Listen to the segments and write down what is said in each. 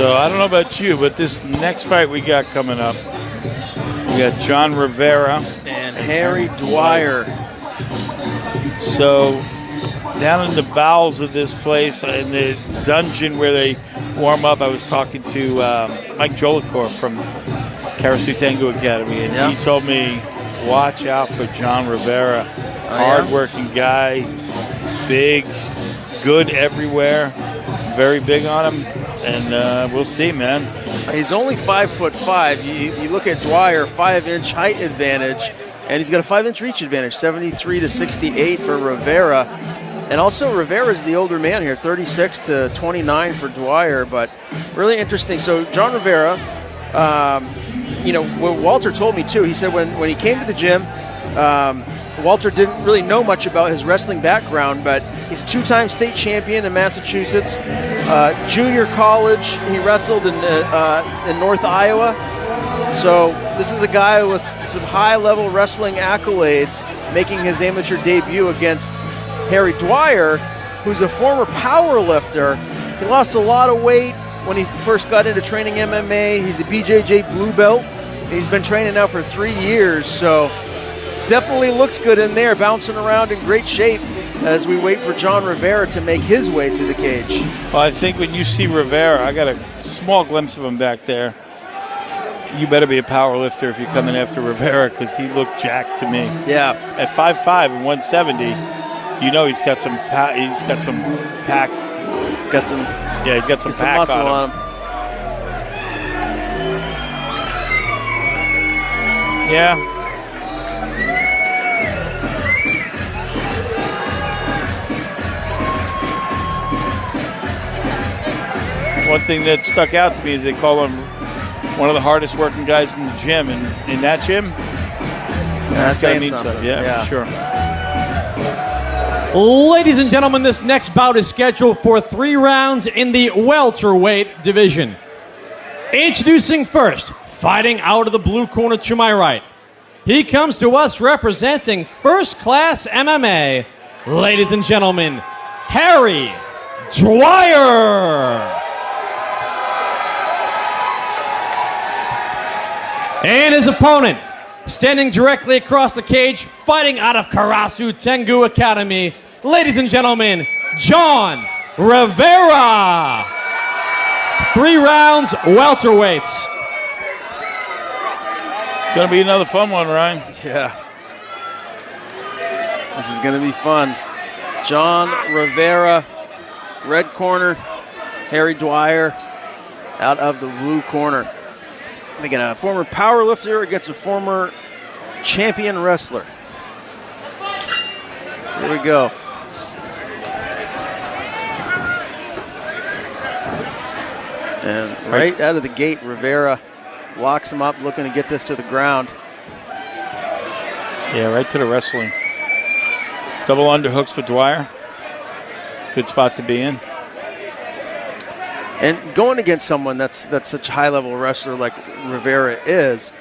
So I don't know about you, but this next fight we got coming up, we got John Rivera and Harry Dwyer. So down in the bowels of this place, in the dungeon where they warm up, I was talking to Mike Jolicoeur from Karasutengu Academy, and he told me, watch out for John Rivera. Hard-working guy, big, good everywhere, very big on him, and we'll see, man. He's only 5'5". You look at Dwyer, 5-inch height advantage, and he's got a 5-inch reach advantage, 73 to 68 for Rivera. And also Rivera's the older man here, 36 to 29 for Dwyer, but really interesting. So John Rivera, what Walter told me too, he said when he came to the gym, Walter didn't really know much about his wrestling background, but he's a 2-time state champion in Massachusetts. Junior college, he wrestled in North Iowa. So this is a guy with some high-level wrestling accolades making his amateur debut against Harry Dwyer, who's a former power lifter. He lost a lot of weight when he first got into training MMA. He's a BJJ blue belt. He's been training now for 3 years, so definitely looks good in there, bouncing around in great shape as we wait for John Rivera to make his way to the cage. Well, I think when you see Rivera, I got a small glimpse of him back there. You better be a power lifter if you're coming after Rivera, because he looked jacked to me. Yeah. At 5'5" and 170, you know he's got some pack. He's got some pack muscle on him. Yeah. One thing that stuck out to me is they call him one of the hardest working guys in the gym, and in that gym, that's gotta mean something. Yeah, for sure. Ladies and gentlemen, this next bout is scheduled for 3 rounds in the welterweight division. Introducing first, fighting out of the blue corner to my right. He comes to us representing first-class MMA. Ladies and gentlemen, Harry Dwyer. And his opponent, standing directly across the cage, fighting out of Karasutengu Academy, ladies and gentlemen, John Rivera. 3 rounds, welterweights. Going to be another fun one, Ryan. Yeah. This is going to be fun. John Rivera, red corner. Harry Dwyer out of the blue corner. They got a former power lifter against a former champion wrestler. Here we go. And right out of the gate, Rivera locks him up, looking to get this to the ground. Yeah, right to the wrestling. Double underhooks for Dwyer. Good spot to be in. And going against someone that's such a high-level wrestler like Rivera is,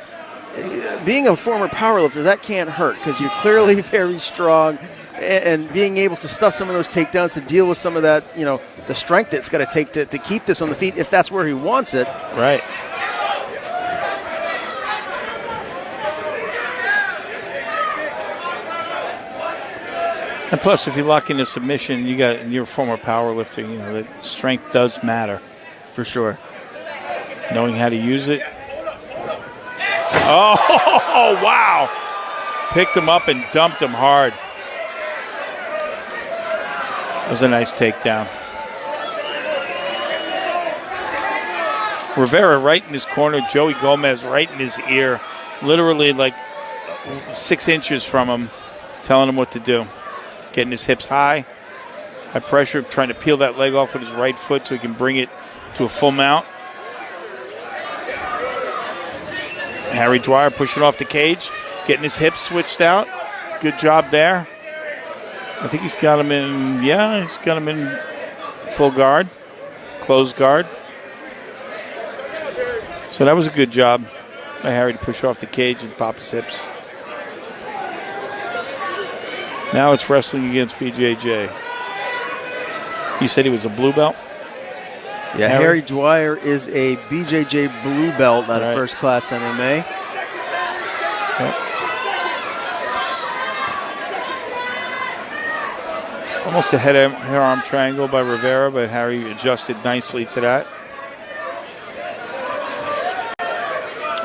being a former powerlifter, that can't hurt because you're clearly very strong, and being able to stuff some of those takedowns to deal with some of that, the strength it's going to take to keep this on the feet if that's where he wants it. Right. And plus, if you lock in a submission, you're a former power lifter. That strength does matter. For sure. Knowing how to use it. Oh, wow. Picked him up and dumped him hard. That was a nice takedown. Rivera right in his corner. Joey Gomez right in his ear. Literally like 6 inches from him, telling him what to do. Getting his hips high pressure, trying to peel that leg off with his right foot so he can bring it to a full mount. Harry Dwyer pushing off the cage, getting his hips switched out. Good job there. I think he's got him in, he's got him in full guard, closed guard. So that was a good job by Harry to push off the cage and pop his hips. Now it's wrestling against BJJ. You said he was a blue belt? Yeah, Harry Dwyer is a BJJ blue belt out of First Class MMA. Yep. Almost a head arm triangle by Rivera, but Harry adjusted nicely to that.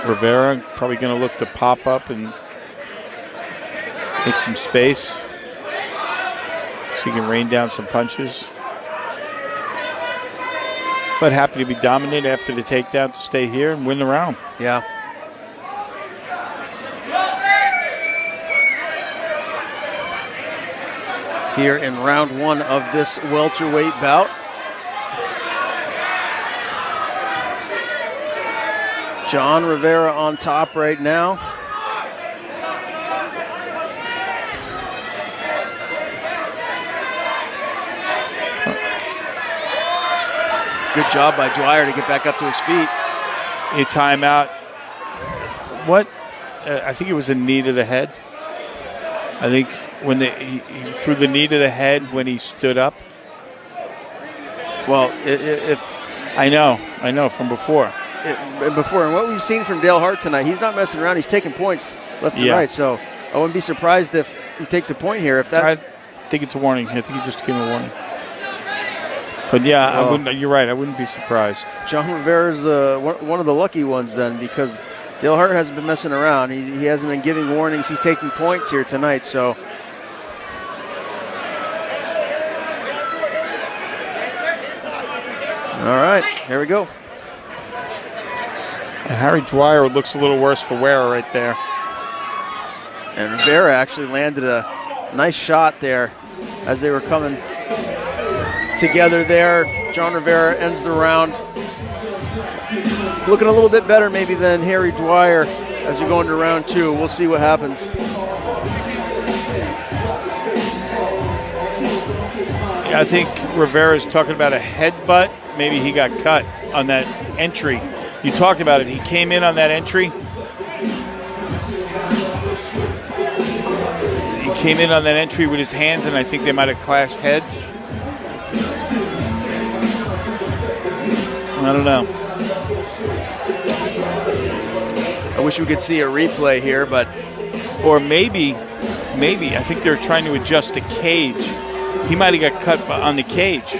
Rivera probably going to look to pop up and make some space so he can rain down some punches. But happy to be dominated after the takedown to stay here and win the round. Yeah. Here in round 1 of this welterweight bout. John Rivera on top right now. Good job by Dwyer to get back up to his feet. A timeout. What? I think it was a knee to the head. I think when he threw the knee to the head when he stood up. Well, if I know from before. And what we've seen from Dale Hart tonight, he's not messing around. He's taking points left to right. So I wouldn't be surprised if he takes a point here. I think it's a warning. I think he just gave him a warning. But yeah, I wouldn't. You're right. I wouldn't be surprised. John Rivera's one of the lucky ones then, because Dale Hart hasn't been messing around. He hasn't been giving warnings. He's taking points here tonight. So. All right, here we go. And Harry Dwyer looks a little worse for wear right there. And Rivera actually landed a nice shot there as they were coming together there. John Rivera ends the round looking a little bit better maybe than Harry Dwyer as we go into round 2. We'll see what happens. Yeah, I think Rivera's talking about a headbutt. Maybe he got cut on that entry. You talked about it. He came in on that entry. He came in on that entry with his hands, and I think they might have clashed heads. I don't know. I wish we could see a replay here, but... Or maybe, I think they're trying to adjust the cage. He might have got cut on the cage.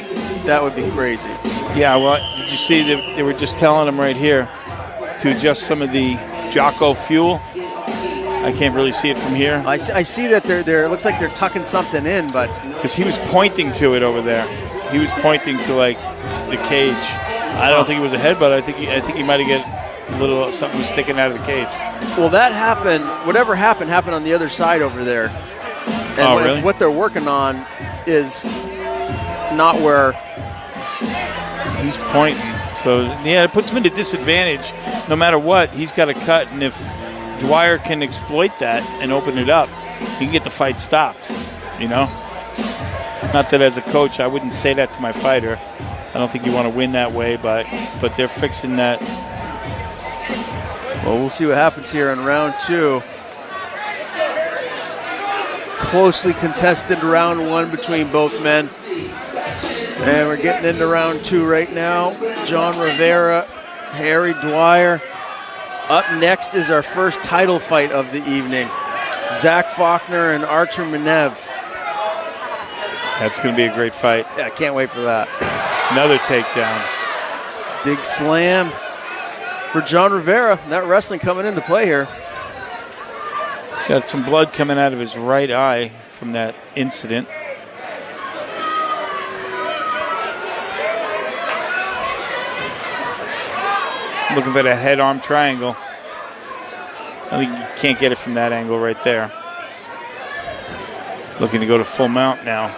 That would be crazy. Yeah, well, did you see they were just telling him right here to adjust some of the Jocko fuel? I can't really see it from here. I see that they're. It looks like they're tucking something in, but because he was pointing to it over there, he was pointing to like the cage. I don't think it was a headbutt. I think he might have got a little something sticking out of the cage. Well, that happened. Whatever happened on the other side over there. And really? What they're working on is not where he's pointing. So yeah, it puts him at a disadvantage. No matter what, he's got a cut, and if Dwyer can exploit that and open it up, he can get the fight stopped. You know, not that as a coach I wouldn't say that to my fighter. I don't think you want to win that way, but they're fixing that. Well, we'll see what happens here in round 2. Closely contested round 1 between both men. And we're getting into round 2 right now. John Rivera, Harry Dwyer. Up next is our first title fight of the evening. Zach Faulkner and Artur Minev. That's going to be a great fight. Yeah, I can't wait for that. Another takedown. Big slam for John Rivera. That wrestling coming into play here. Got some blood coming out of his right eye from that incident. Looking for the head-arm triangle. I think you can't get it from that angle right there. Looking to go to full mount now.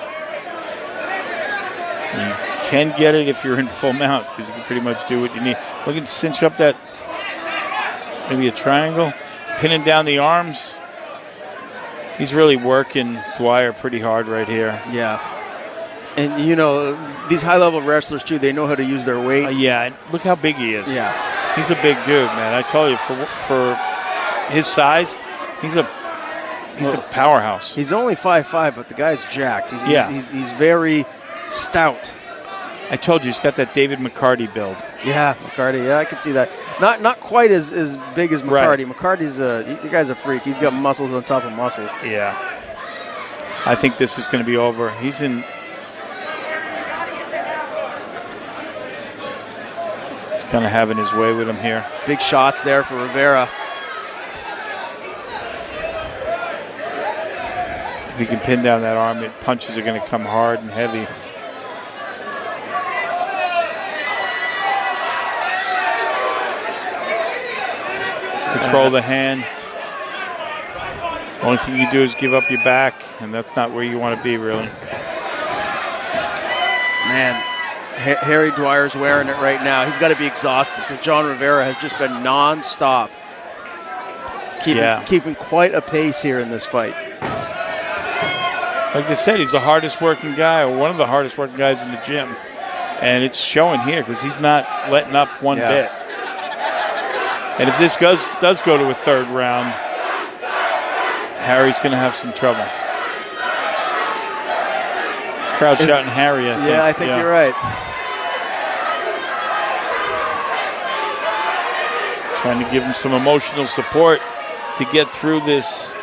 You can get it if you're in full mount because you can pretty much do what you need. Looking to cinch up that, maybe a triangle. Pinning down the arms. He's really working Dwyer pretty hard right here. Yeah. And, you know, these high-level wrestlers, too, they know how to use their weight. Yeah, look how big he is. Yeah. He's a big dude, man. I tell you, for his size, he's a powerhouse. He's only 5'5", but the guy's jacked. He's very stout. I told you, he's got that David McCarty build. Yeah, McCarty. Yeah, I can see that. Not quite as big as McCarty. Right. McCarty's the guy's a freak. He's got muscles on top of muscles. Yeah. I think this is going to be over. He's in. He's kind of having his way with him here. Big shots there for Rivera. If he can pin down that arm, punches are going to come hard and heavy. Control the hand. Only thing you do is give up your back, and that's not where you want to be, really. Man, Harry Dwyer's wearing it right now. He's got to be exhausted because John Rivera has just been nonstop, keeping quite a pace here in this fight. Like I said, he's the hardest working guy, or one of the hardest working guys in the gym, and it's showing here because he's not letting up one bit. And if this does go to a third round, Harry's going to have some trouble. Crowd shouting Harry, I think. Yeah, I think you're right. Trying to give him some emotional support to get through this.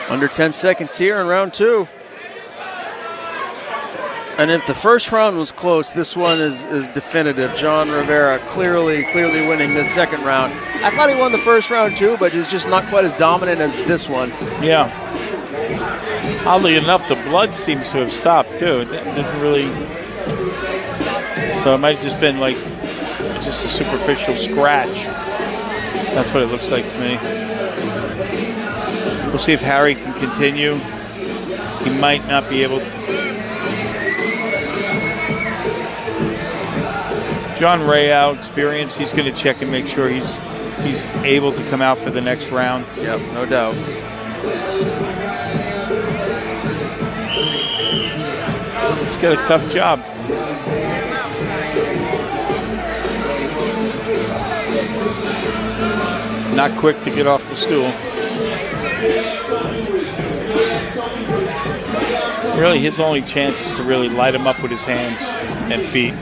Under 10 seconds here in round 2. And if the first round was close, this one is definitive. John Rivera clearly winning this second round. I thought he won the first round too, but he's just not quite as dominant as this one. Yeah. Oddly enough, the blood seems to have stopped too. It didn't really. So it might have just been like just a superficial scratch. That's what it looks like to me. We'll see if Harry can continue. He might not be able to. John Rayau, experience, he's going to check and make sure he's able to come out for the next round. Yep, no doubt. He's got a tough job. Not quick to get off the stool. Really, his only chance is to really light him up with his hands and feet.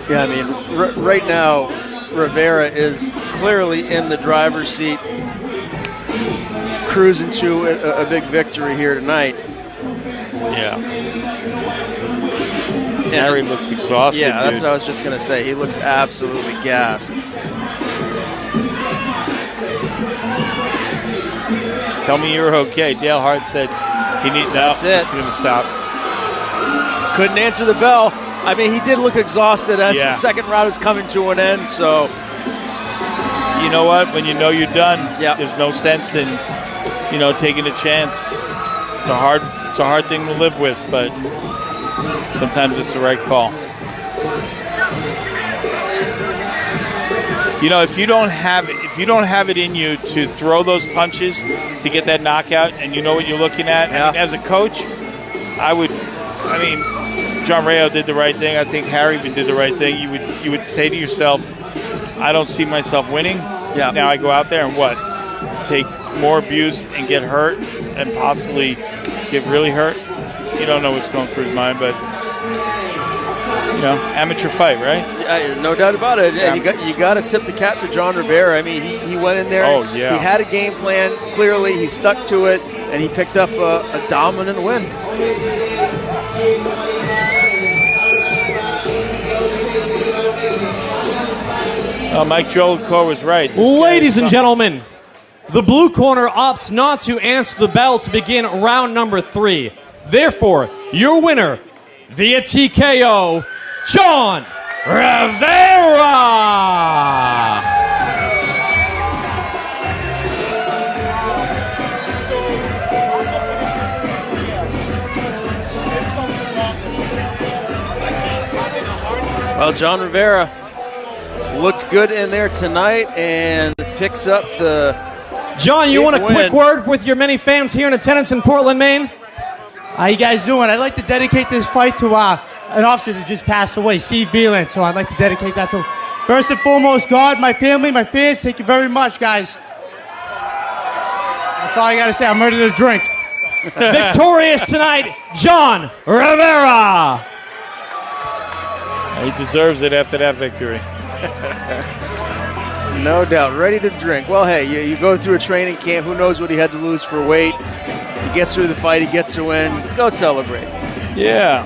Yeah, I mean, right now, Rivera is clearly in the driver's seat, cruising to a big victory here tonight. Yeah. Harry looks exhausted. Yeah, that's what I was just going to say. He looks absolutely gassed. Tell me you're okay. Dale Hart said he needs. That's it. He's going to stop. Couldn't answer the bell. I mean, he did look exhausted as the second round is coming to an end. So, you know what? When you know you're done, yep. There's no sense in, taking a chance. It's a hard thing to live with, but sometimes it's the right call. If you don't have it in you to throw those punches to get that knockout, and you know what you're looking at, I mean, as a coach, John Rayau did the right thing. I think Harry even did the right thing. You would say to yourself, I don't see myself winning. Yeah. Now I go out there and what? Take more abuse and get hurt and possibly get really hurt. You don't know what's going through his mind, but amateur fight, right? No doubt about it. Yeah, you got to tip the cap to John Rivera. I mean, he went in there. Oh, yeah. He had a game plan. Clearly, he stuck to it, and he picked up a dominant win. Mike Jolicoeur was right. Ladies and gentlemen, the blue corner opts not to answer the bell to begin round number 3. Therefore, your winner via TKO, John Rivera. Well, John Rivera looked good in there tonight and picks up the John, you want a win. quick word with your many fans here in attendance in Portland, Maine? How you guys doing? I'd like to dedicate this fight to an officer that just passed away, Steve Beelan. So I'd like to dedicate that to him. First and foremost, God, my family, my fans, thank you very much, guys. That's all I got to say. I'm ready to drink. Victorious tonight, John Rivera. He deserves it after that victory. No doubt, ready to drink. Well, hey, you go through a training camp. Who knows what he had to lose for weight? He gets through the fight. He gets to win. Go celebrate. Yeah.